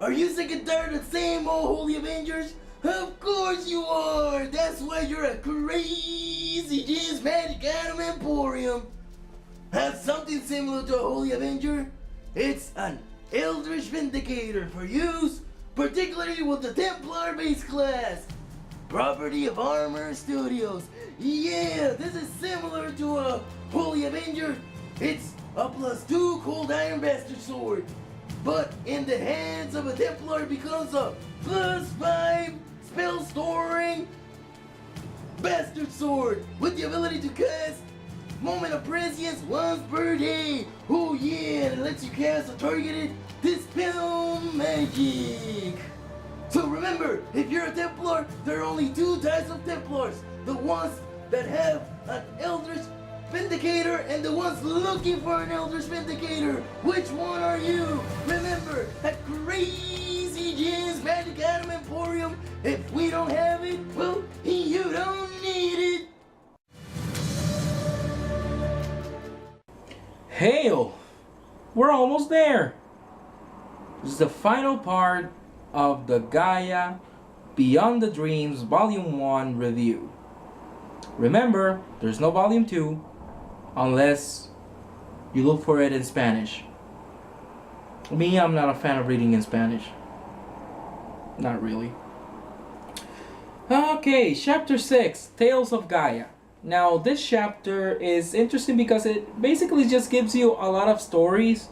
Are you sick and tired of the same old Holy Avengers? Of course you are! That's why you're a crazy Jizz Magic Item Emporium! Have something similar to a Holy Avenger? It's an Eldritch Vindicator for use, particularly with the Templar base class. Property of A.R.M.R Studios. Yeah, this is similar to a Holy Avenger. It's a +2 Cold Iron Bastard Sword. But in the hands of a Templar, it becomes a +5 spell storing Bastard Sword with the ability to cast Moment of Prescience once per day. Oh yeah, and it lets you cast a targeted Dispel Magic. So remember, if you're a Templar, there are only two types of Templars. The ones that have an Eldritch Vindicator and the ones looking for an Eldritch Vindicator. Which one are you? Remember, that crazy Jizz Magic Item Emporium. If we don't have it, well, you don't need it. Hail! We're almost there! This is the final part of the Gaia Beyond the Dreams Volume 1 review. Remember, there's no Volume 2 unless you look for it in Spanish. Me, I'm not a fan of reading in Spanish. Not really. Okay, Chapter 6, Tales of Gaia. Now, this chapter is interesting because it basically just gives you a lot of stories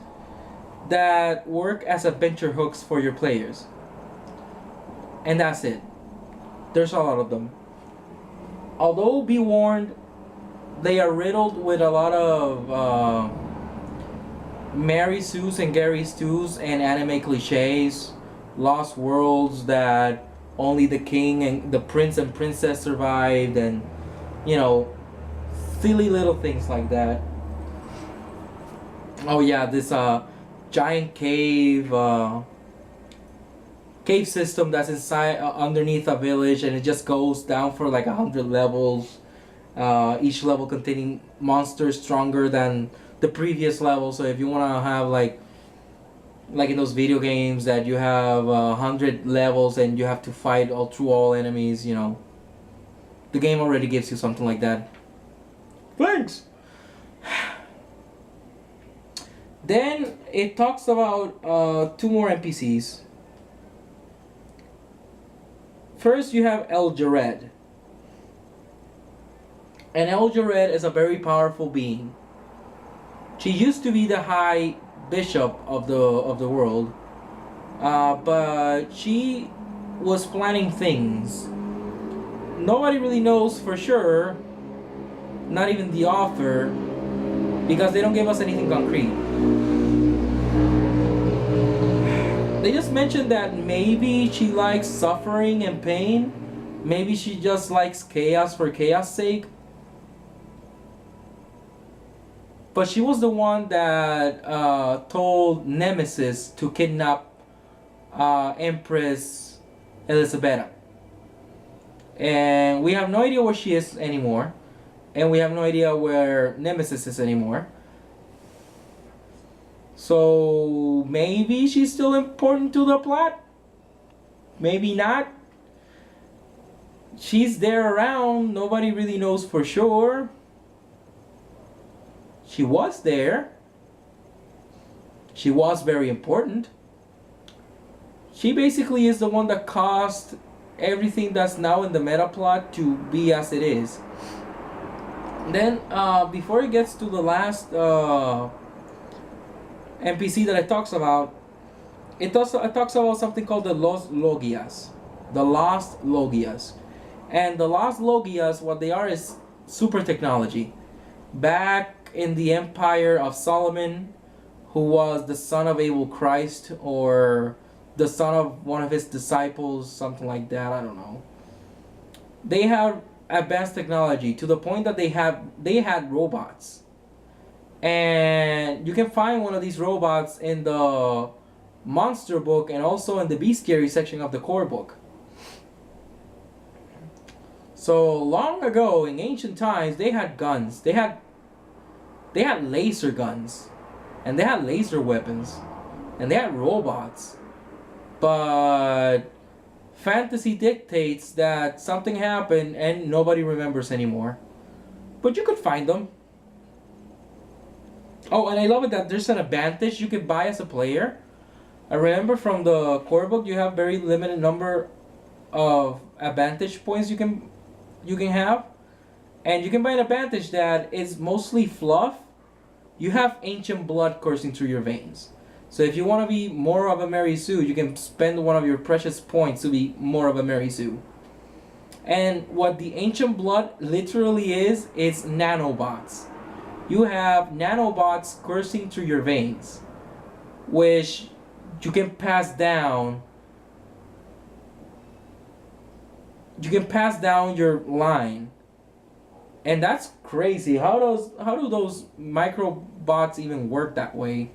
that work as adventure hooks for your players. And that's it. There's a lot of them. Although, be warned, they are riddled with a lot of Mary Sue's and Gary Stu's and anime cliches, lost worlds that only the king and the prince and princess survived, and you know, silly little things like that. Oh yeah, this giant cave system that's inside underneath a village, and it just goes down for like 100 levels. Each level containing monsters stronger than the previous level. So if you want to have like in those video games that you have 100 levels and you have to fight through all enemies, you know, the game already gives you something like that. Thanks! Then it talks about two more NPCs. First you have El Jared. And El Jared is a very powerful being. She used to be the High Bishop of the world, but she was planning things. Nobody really knows for sure, not even the author, because they don't give us anything concrete. They just mentioned that maybe she likes suffering and pain. Maybe she just likes chaos for chaos' sake. But she was the one that told Nemesis to kidnap Empress Elizabeth. And we have no idea where she is anymore. And we have no idea where Nemesis is anymore. So maybe she's still important to the plot. Maybe not. She's there around. Nobody really knows for sure. She was there. She was very important. She basically is the one that caused everything that's now in the meta plot to be as it is. Then, before it gets to the last NPC that it talks about, it talks about something called the Los Logias. The Lost Logias. And the Lost Logias, what they are is super technology. Back in the Empire of Solomon, who was the son of Abel Christ, or the son of one of his disciples, something like that, I don't know. They have advanced technology to the point that they had robots. And you can find one of these robots in the monster book and also in the bestiary section of the core book. So long ago, in ancient times, they had guns. They had laser guns, and they had laser weapons, and they had robots. but fantasy dictates that something happened and nobody remembers anymore. But you could find them. Oh, and I love it that there's an advantage you could buy as a player. I remember from the core book you have very limited number of advantage points you can have, and you can buy an advantage that is mostly fluff. You have ancient blood coursing through your veins. So if you want to be more of a Mary Sue, you can spend one of your precious points to be more of a Mary Sue. And what the ancient blood literally is, it's nanobots. You have nanobots coursing through your veins, which you can pass down. You can pass down your line. And that's crazy. How do those microbots even work that way?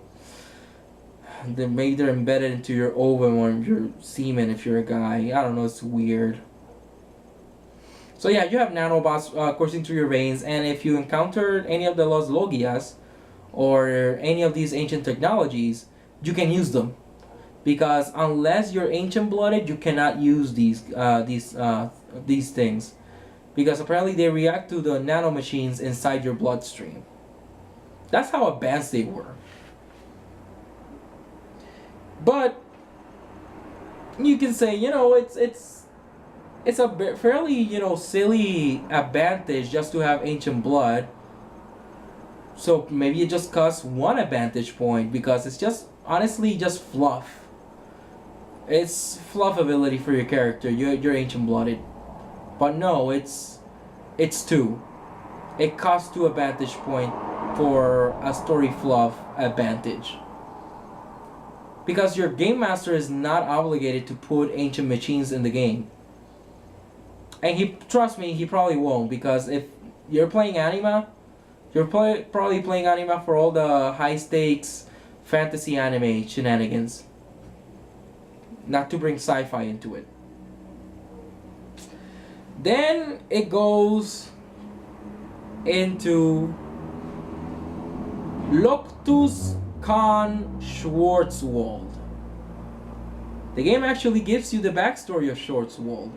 They're embedded into your ovum or your semen if you're a guy. I don't know, it's weird. So yeah, you have nanobots coursing through your veins, and if you encounter any of the Los Logias or any of these ancient technologies, you can use them. Because unless you're ancient blooded, you cannot use these things. Because apparently they react to the nanomachines inside your bloodstream. That's how advanced they were. But you can say, it's a fairly, silly advantage just to have ancient blood. So maybe it just costs one advantage point because it's just honestly just fluff. It's fluff ability for your character. You're ancient blooded. But no, it's two. It costs 2 advantage point for a story fluff advantage. Because your game master is not obligated to put ancient machines in the game. And trust me, he probably won't, because if you're playing Anima, you're probably playing Anima for all the high stakes fantasy anime shenanigans. Not to bring sci-fi into it. Then it goes into Loctus Khan Schwarzwald. The game actually gives you the backstory of Schwarzwald.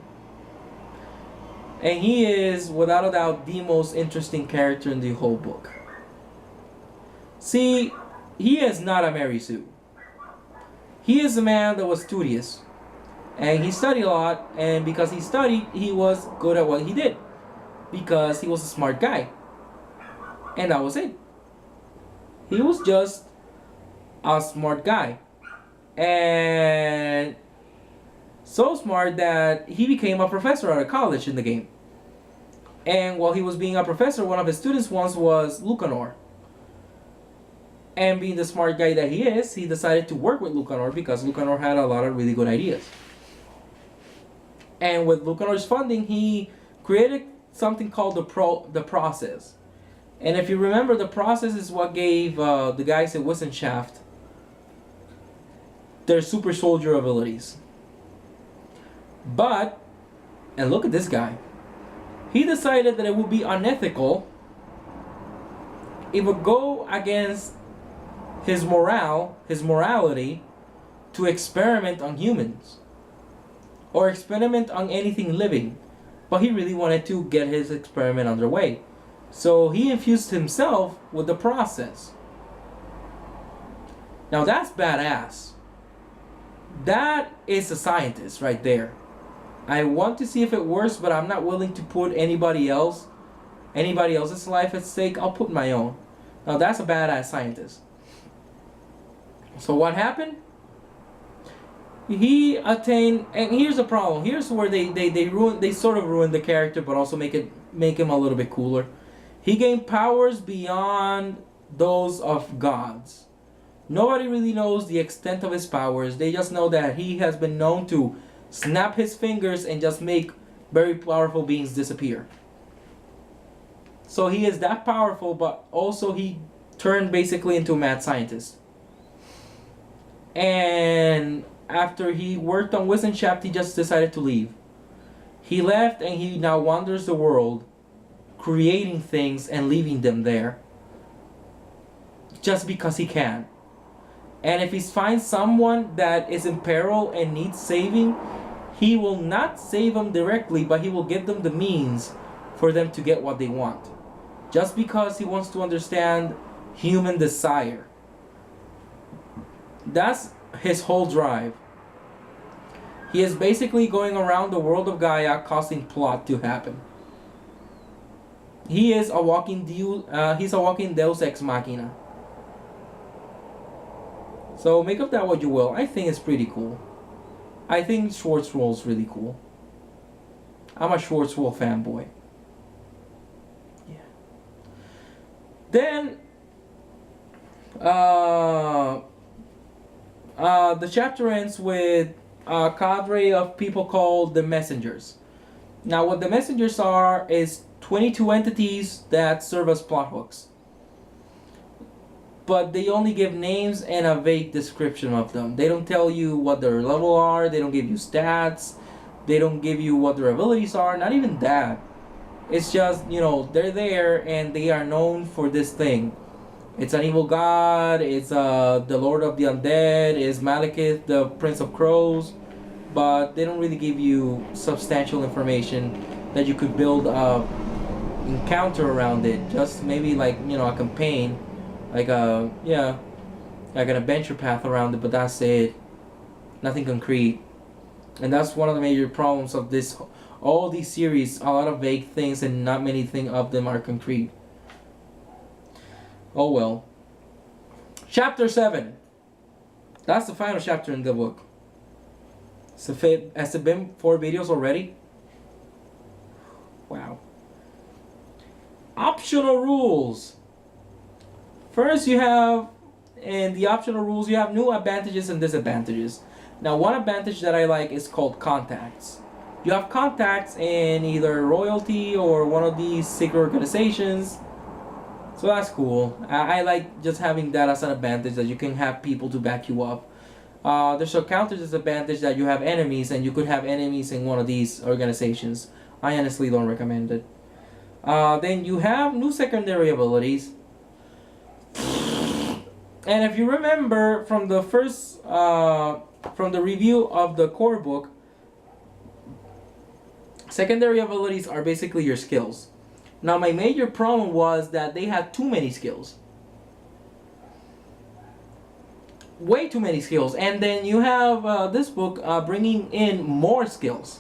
And he is, without a doubt, the most interesting character in the whole book. See, he is not a Mary Sue. He is a man that was studious. And he studied a lot, and because he studied, he was good at what he did. Because he was a smart guy. And that was it. He was just a smart guy. And so smart that he became a professor at a college in the game. And while he was being a professor, one of his students once was Lucanor. And being the smart guy that he is, he decided to work with Lucanor because Lucanor had a lot of really good ideas. And with Lucanor's funding, he created something called the process. And if you remember, the process is what gave the guys at Wissenschaft their super soldier abilities. But, and look at this guy. He decided that it would be unethical. It would go against his morality, to experiment on humans. Or experiment on anything living. But he really wanted to get his experiment underway. So he infused himself with the process. Now that's badass. That is a scientist right there. I want to see if it works, but I'm not willing to put anybody else's life at stake. I'll put my own. Now that's a badass scientist. So what happened? He attained, and here's the problem. Here's where they sort of ruined the character, but also make him a little bit cooler. He gained powers beyond those of gods. Nobody really knows the extent of his powers. They just know that he has been known to snap his fingers and just make very powerful beings disappear. So he is that powerful, but also he turned basically into a mad scientist. And after he worked on Wissenschaft, he just decided to leave. He left and he now wanders the world, creating things and leaving them there. Just because he can. And if he finds someone that is in peril and needs saving, he will not save them directly, but he will give them the means for them to get what they want. Just because he wants to understand human desire. That's his whole drive. He is basically going around the world of Gaia causing plot to happen. He is a walking Deus Ex Machina. So make of that what you will. I think it's pretty cool. I think Schwartzwell's really cool. I'm a Schwartzwell fanboy. Yeah. Then the chapter ends with a cadre of people called the Messengers. Now what the Messengers are is 22 entities that serve as plot hooks. But they only give names and a vague description of them. They don't tell you what their level are, they don't give you stats, they don't give you what their abilities are, not even that. It's just, you know, they're there and they are known for this thing. It's an evil god, it's the Lord of the Undead, it's Malekith, the Prince of Crows, but they don't really give you substantial information that you could build a encounter around it. Just maybe like, you know, a campaign. Like an adventure path around it, but that's it. Nothing concrete. And that's one of the major problems of this, all these series. A lot of vague things and not many of them are concrete. Oh well. Chapter 7. That's the final chapter in the book. Has it been 4 videos already? Wow. Optional rules. First, you have, in the optional rules, you have new advantages and disadvantages. Now, one advantage that I like is called contacts. You have contacts in either royalty or one of these secret organizations. So that's cool. I like just having that as an advantage, that you can have people to back you up. There's a counter disadvantage that you have enemies, and you could have enemies in one of these organizations. I honestly don't recommend it. Then you have new secondary abilities. And if you remember from the first, from the review of the core book, secondary abilities are basically your skills. Now my major problem was that they had too many skills. Way too many skills. And then you have this book bringing in more skills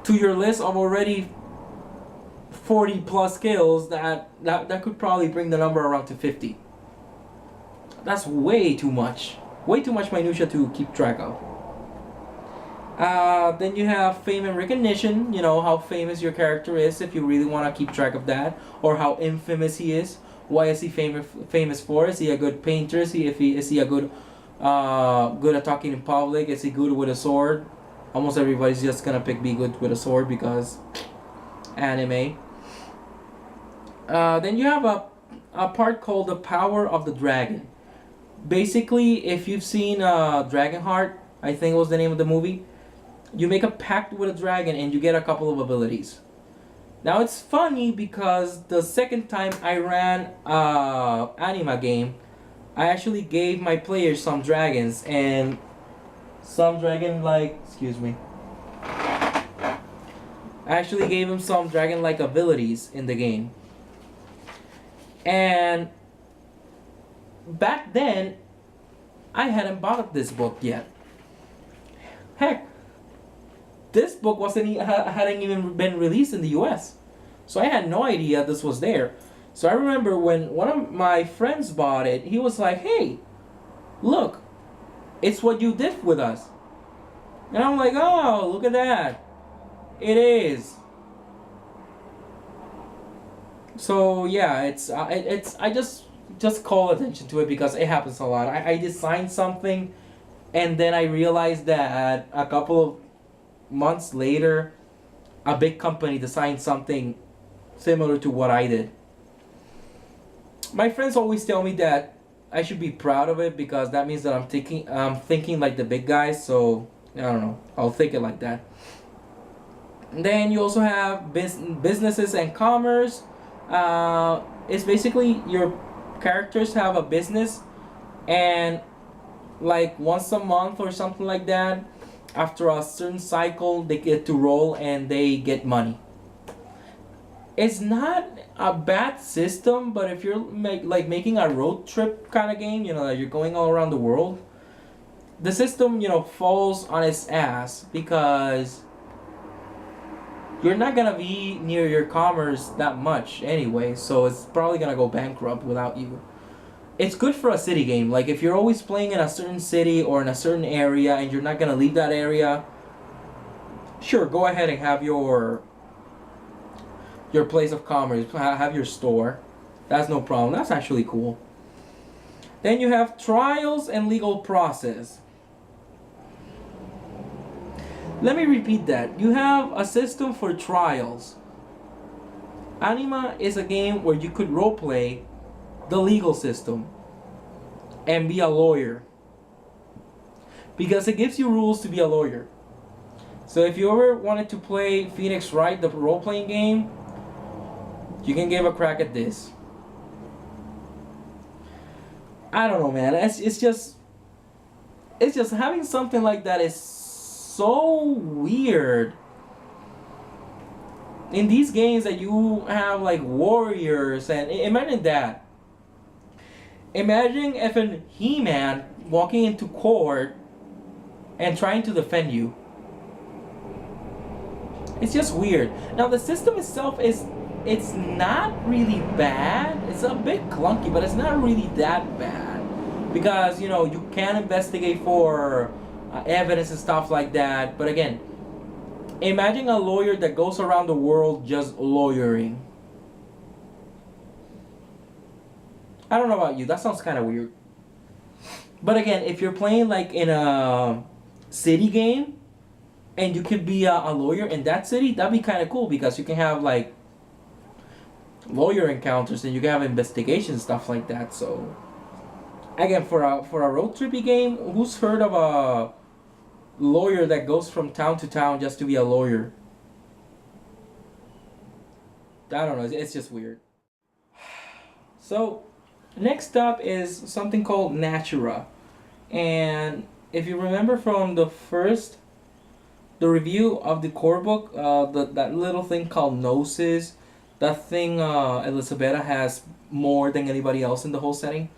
to your list of already 40 plus skills that could probably bring the number around to 50. That's way too much. Way too much minutia to keep track of. Then you have fame and recognition. You know, how famous your character is, if you really want to keep track of that. Or how infamous he is. Why is he famous for? Is he a good painter? Is he a good at talking in public? Is he good with a sword? Almost everybody's just gonna be good with a sword because anime. Then you have a part called the power of the dragon. Basically, if you've seen Dragonheart, I think was the name of the movie, you make a pact with a dragon and you get a couple of abilities. Now it's funny because the second time I ran Anima game, I actually gave my players some dragons and some dragon-like, excuse me. I actually gave them some dragon-like abilities in the game. And back then, I hadn't bought this book yet. Heck, this book hadn't even been released in the US. So I had no idea this was there. So I remember when one of my friends bought it, he was like, "Hey, look, it's what you did with us." And I'm like, "Oh, look at that. It is." So yeah, it's I just call attention to it because it happens a lot. I designed something and then I realized that a couple of months later a big company designed something similar to what I did. My friends always tell me that I should be proud of it because that means that I'm thinking like the big guys, so I don't know, I'll think it like that. And then you also have businesses and commerce. It's basically your characters have a business and like once a month or something like that, after a certain cycle, they get to roll and they get money. It's not a bad system, but if you're making a road trip kind of game, like you're going all around the world, the system falls on its ass because you're not gonna be near your commerce that much anyway, so it's probably gonna go bankrupt without you. It's good for a city game. Like if you're always playing in a certain city or in a certain area and you're not gonna leave that area, sure, go ahead and have your place of commerce, have your store. That's no problem. That's actually cool. Then you have trials and legal process. Let me repeat that. You have a system for trials. Anima is a game where you could roleplay the legal system and be a lawyer, because it gives you rules to be a lawyer. So if you ever wanted to play Phoenix Wright, the role-playing game, you can give a crack at this. I don't know, man. It's just having something like that is so weird. In these games that you have like warriors, and imagine that. Imagine if an He-Man walking into court and trying to defend you. It's just weird. Now the system itself it's not really bad. It's a bit clunky, but it's not really that bad. Because, you can investigate for evidence and stuff like that. But again, imagine a lawyer that goes around the world just lawyering. I don't know about you, that sounds kind of weird. But again, if you're playing like in a city game and you could be a lawyer in that city, that'd be kind of cool because you can have like lawyer encounters and you can have investigations, stuff like that. So again, for a road trippy game, who's heard of a lawyer that goes from town to town just to be a lawyer? I don't know, it's just weird. So next up is something called Natura. And if you remember from the review of the core book, that little thing called Gnosis, that thing Elisabetta has more than anybody else in the whole setting.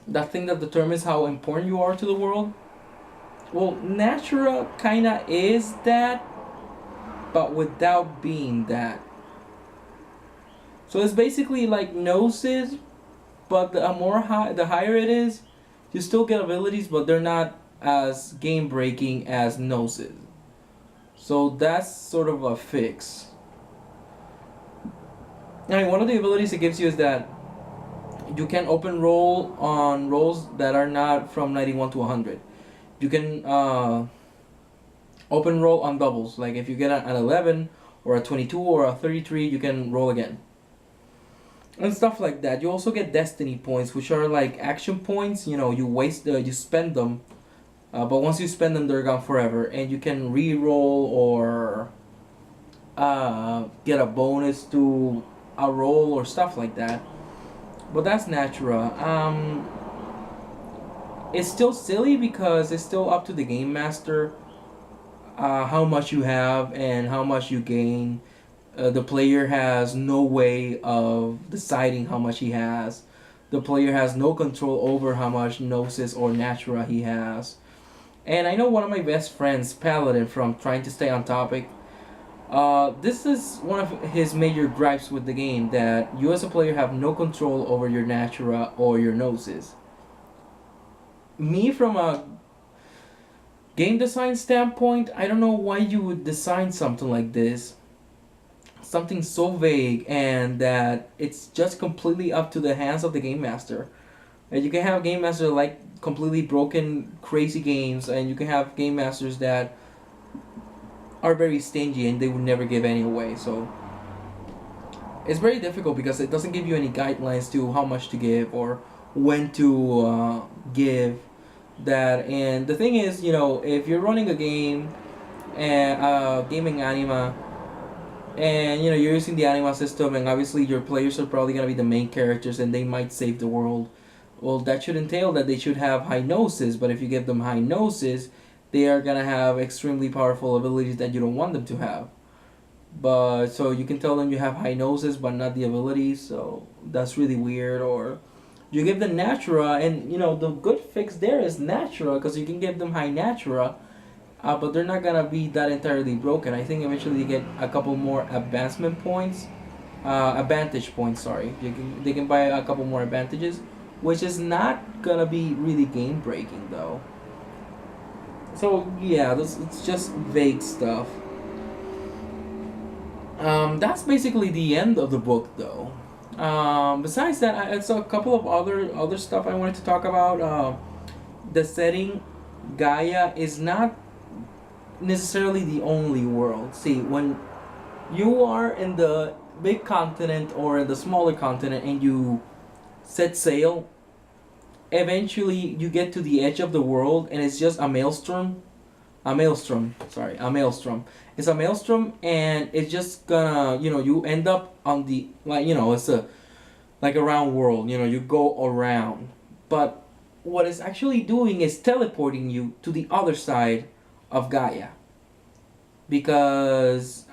That thing that determines how important you are to the world. Well, Natura kinda is that, but without being that. So it's basically like Gnosis, but the higher it is, you still get abilities, but they're not as game breaking as Gnosis. So that's sort of a fix. Now, one of the abilities it gives you is that you can open roll on rolls that are not from 91 to 100. You can open roll on doubles. Like if you get an 11 or a 22 or a 33, you can roll again. And stuff like that. You also get destiny points, which are like action points. You spend them, but once you spend them, they're gone forever. And you can re-roll or get a bonus to a roll or stuff like that. But that's Natura. It's still silly because it's still up to the game master how much you have and how much you gain. The player has no way of deciding how much he has. The player has no control over how much Gnosis or Natura he has. And I know one of my best friends, Paladin, from Trying to Stay on Topic, this is one of his major gripes with the game, that you as a player have no control over your Natura or your Gnosis. Me, from a game design standpoint, I don't know why you would design something like this. Something so vague, and that it's just completely up to the hands of the game master. And you can have game masters like completely broken, crazy games, and you can have game masters that are very stingy and they would never give any away. So it's very difficult because it doesn't give you any guidelines to how much to give or when to give that. And the thing is, if you're running a game and gaming Anima, And you know you're using the Anima system, and obviously your players are probably gonna be the main characters, and they might save the world. Well, that should entail that they should have high gnosis, but if you give them high gnosis, they are gonna have extremely powerful abilities that you don't want them to have. But so you can tell them you have high gnosis, but not the abilities, so that's really weird. Or you give them Natura, and you know the good fix there is Natura, because you can give them high Natura, but they're not gonna be that entirely broken. I think eventually they get a couple more advancement points, advantage points. Sorry, they can buy a couple more advantages, which is not gonna be really game breaking though. So yeah, it's just vague stuff. That's basically the end of the book though. Besides that, I saw a couple of other stuff I wanted to talk about. The setting, Gaia is not necessarily the only world. See, when you are in the big continent or in the smaller continent and you set sail, eventually you get to the edge of the world and it's just a maelstrom. A maelstrom. It's a maelstrom, and it's just gonna, you know, you end up on the, like, you know, it's a like a round world. You know, you go around, but what it's actually doing is teleporting you to the other side of Gaia. Because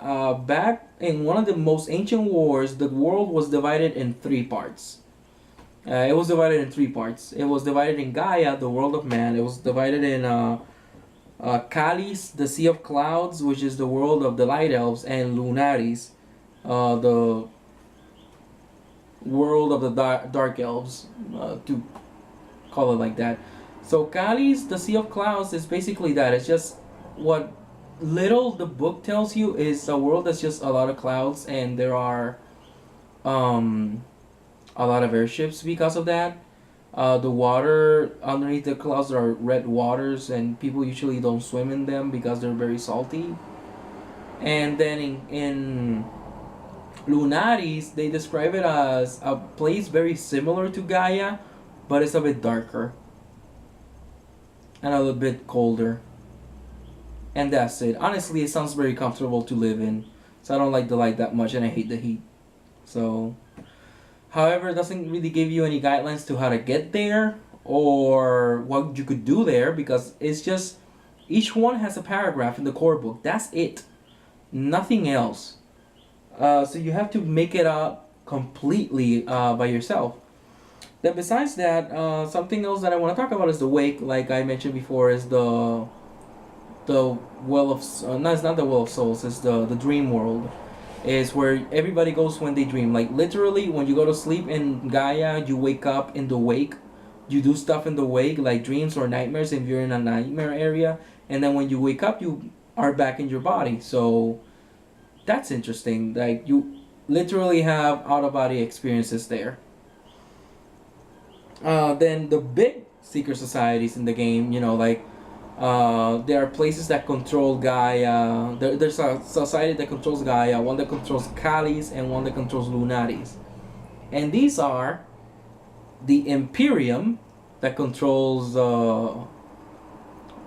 back in one of the most ancient wars, the world was divided in three parts. It was divided in three parts. It was divided in Gaia, the world of man. It was divided in Kalis, the Sea of Clouds, which is the world of the Light Elves, and Lunaris, the world of the Dark Elves, to call it like that. So Kalis, the Sea of Clouds, is basically that. It's just what little the book tells you is a world that's just a lot of clouds, and there are a lot of airships because of that. The water underneath the clouds are red waters, and people usually don't swim in them because they're very salty. And then in Lunaris, they describe it as a place very similar to Gaia, but it's a bit darker and a little bit colder. And that's it. Honestly, it sounds very comfortable to live in. So I don't like the light that much, and I hate the heat. So, however, it doesn't really give you any guidelines to how to get there or what you could do there, because it's just each one has a paragraph in the core book. That's it. Nothing else. So you have to make it up completely by yourself. Then besides that, something else that I want to talk about is the wake. Like I mentioned before, is the well of no, it's not the well of souls. It's the dream world. Is where everybody goes when they dream. Like literally, when you go to sleep in Gaia, you wake up in the wake. You do stuff in the wake, like dreams or nightmares if you're in a nightmare area. And then when you wake up, you are back in your body. So that's interesting. Like you literally have out of body experiences there. Then the big secret societies in the game, you know, like there are places that control Gaia. There's a society that controls Gaia, one that controls Kalis, and one that controls Lunaris. And these are the Imperium that controls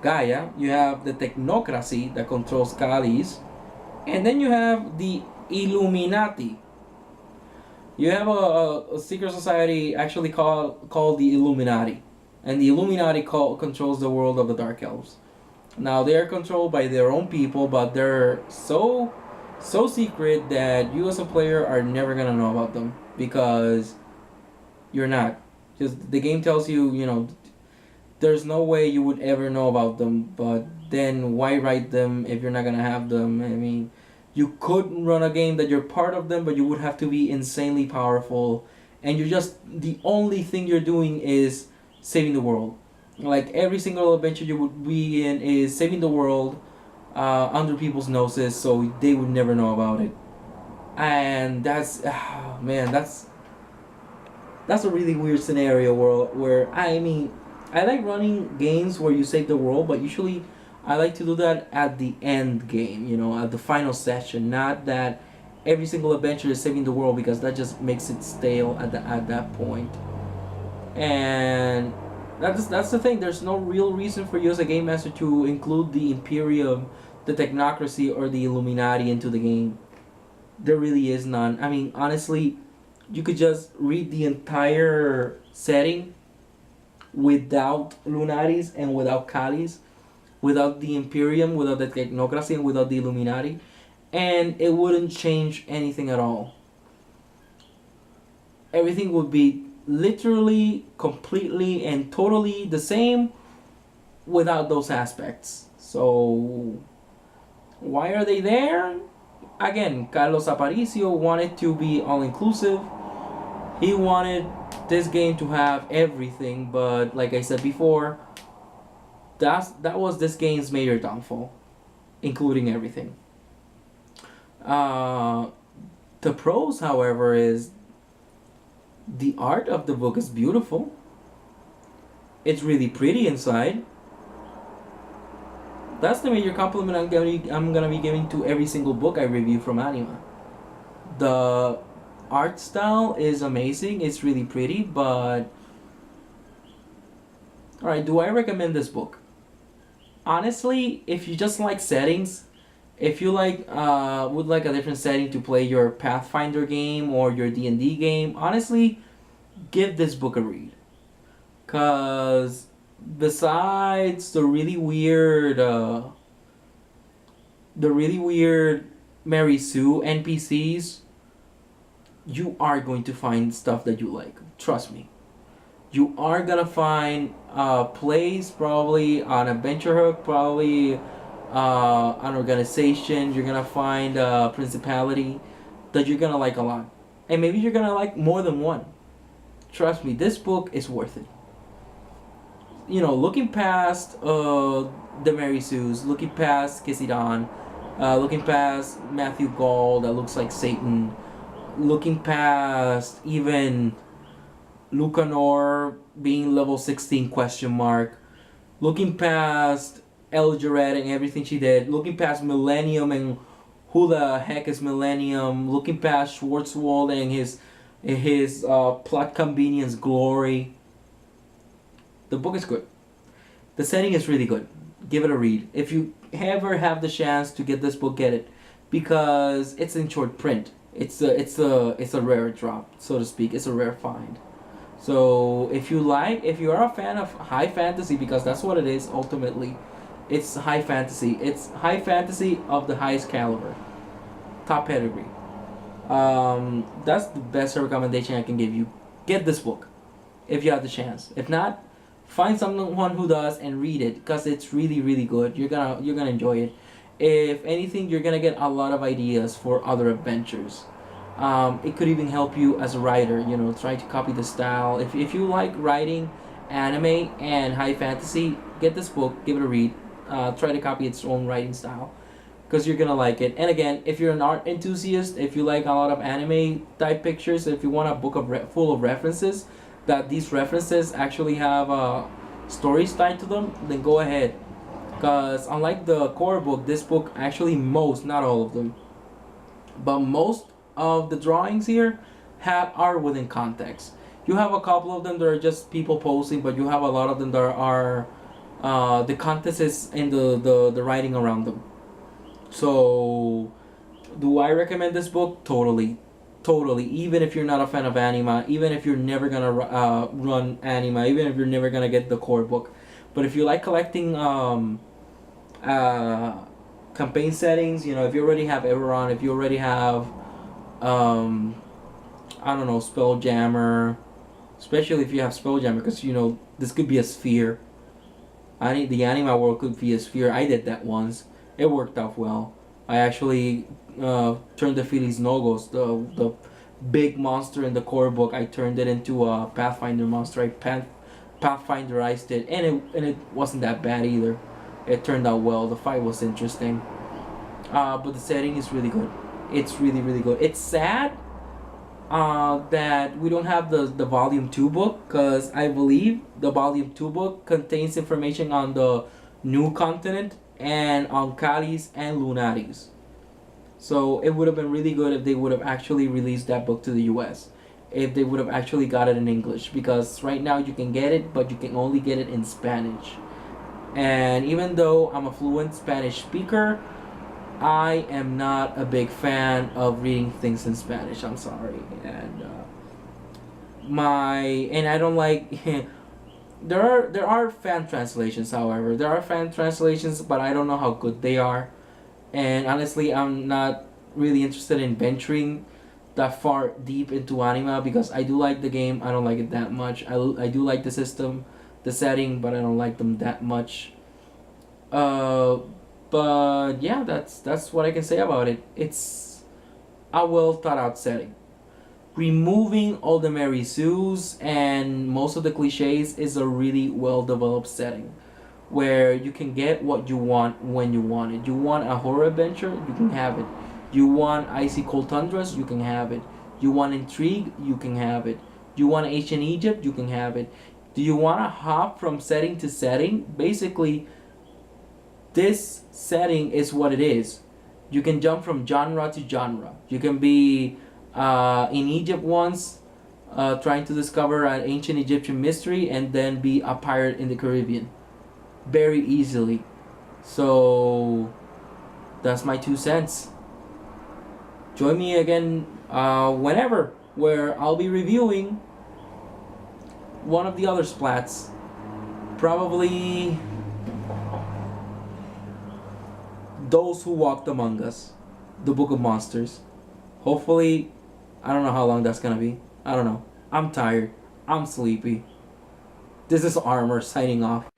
Gaia. You have the Technocracy that controls Kalis. And then you have the Illuminati. You have a secret society actually called the Illuminati. And the Illuminati controls the world of the Dark Elves. Now they are controlled by their own people, but they're so secret that you as a player are never gonna know about them, because you're not. Just the game tells you, you know, there's no way you would ever know about them. But then why write them if you're not gonna have them? I mean, you could run a game that you're part of them, but you would have to be insanely powerful, and you're just the only thing you're doing is saving the world. Like every single adventure you would be in is saving the world under people's noses, so they would never know about it. And that's man, that's a really weird scenario where I mean, I like running games where you save the world, but usually I like to do that at the end game, you know, at the final session, not that every single adventure is saving the world, because that just makes it stale at that point. And that's the thing. There's no real reason for you as a game master to include the Imperium, the Technocracy, or the Illuminati into the game. There really is none. I mean, honestly, you could just read the entire setting without Lunaris and without Kalis, without the Imperium, without the Technocracy, and without the Illuminati, and it wouldn't change anything at all. Everything would be literally, completely, and totally the same without those aspects. So, why are they there? Again, Carlos Aparicio wanted to be all inclusive. He wanted this game to have everything, but like I said before, that was this game's major downfall, including everything. Uh, the pros, however, is the art of the book is beautiful. It's really pretty inside. That's the major compliment I'm gonna be giving to every single book I review from Anima. The art style is amazing. It's really pretty, but all right, do I recommend this book? Honestly, if you just like settings, if you would like a different setting to play your Pathfinder game or your D&D game, honestly, give this book a read. Cause besides the really weird Mary Sue NPCs, you are going to find stuff that you like. Trust me. You are gonna find plays, probably an adventure hook, probably an organization. You're gonna find a principality that you're gonna like a lot, and maybe you're gonna like more than one. Trust me, this book is worth it. You know, looking past the Mary Sues, looking past Kisidan, looking past Matthew Gall that looks like Satan, looking past even Lucanor being level 16 question mark, looking past Elgered and everything she did, looking past Millennium and who the heck is Millennium, looking past Schwarzwald and his plot convenience glory. The book is good. The setting is really good. Give it a read. If you ever have the chance to get this book, get it, because it's in short print. It's a rare drop, so to speak. It's a rare find. So if you are a fan of high fantasy, because that's what it is ultimately, it's high fantasy. It's high fantasy of the highest caliber, top pedigree. That's the best recommendation I can give you. Get this book, if you have the chance. If not, find someone who does and read it, because it's really really good. You're gonna enjoy it. If anything, you're gonna get a lot of ideas for other adventures. It could even help you as a writer. You know, try to copy the style. If you like writing anime and high fantasy, get this book. Give it a read. Try to copy its own writing style, because you're gonna like it. And again, if you're an art enthusiast, if you like a lot of anime type pictures, if you want a book full of references, that these references actually have stories tied to them, then go ahead. Because unlike the core book, this book actually not all of them, but most of the drawings here are within context. You have a couple of them that are just people posing, but you have a lot of them that are the context is in the writing around them. So, do I recommend this book? Totally. Totally. Even if you're not a fan of Anima, even if you're never gonna run Anima, even if you're never gonna get the core book. But if you like collecting campaign settings, you know, if you already have A.R.M.R, if you already have, I don't know, Spelljammer, especially if you have Spelljammer, because, you know, this could be a sphere. The Anima world could be a sphere. I did that once. It worked out well. I actually turned the Phyllis Nogos, the big monster in the core book. I turned it into a Pathfinder monster. I Pathfinderized it, and it wasn't that bad either. It turned out well. The fight was interesting, but the setting is really good. It's really really good. It's sad that we don't have the volume 2 book, because I believe the volume 2 book contains information on the new continent and on Kalis and Lunaris. So it would have been really good if they would have actually released that book to the US. If they would have actually got it in English, because right now you can get it, but you can only get it in Spanish. And even though I'm a fluent Spanish speaker, I am not a big fan of reading things in Spanish. I'm sorry, and I don't like. There are fan translations, however. There are fan translations, but I don't know how good they are. And honestly, I'm not really interested in venturing that far deep into Anima because I do like the game. I don't like it that much. I do like the system, the setting, but I don't like them that much. Uh, but yeah, that's what I can say about it. It's a well thought out setting. Removing all the Mary Sues and most of the cliches is a really well developed setting where you can get what you want when you want it. You want a horror adventure, you can have it. You want icy cold tundras, you can have it. You want intrigue, you can have it. You want ancient Egypt, you can have it. Do you want to hop from setting to setting? Basically, this setting is what it is. You can jump from genre to genre. You can be in Egypt once, trying to discover an ancient Egyptian mystery, and then be a pirate in the Caribbean very easily. So that's my 2 cents. Join me again whenever, where I'll be reviewing one of the other splats. Probably Those Who Walked Among Us, the Book of Monsters. Hopefully, I don't know how long that's gonna be. I don't know. I'm tired. I'm sleepy. This is A.R.M.R signing off.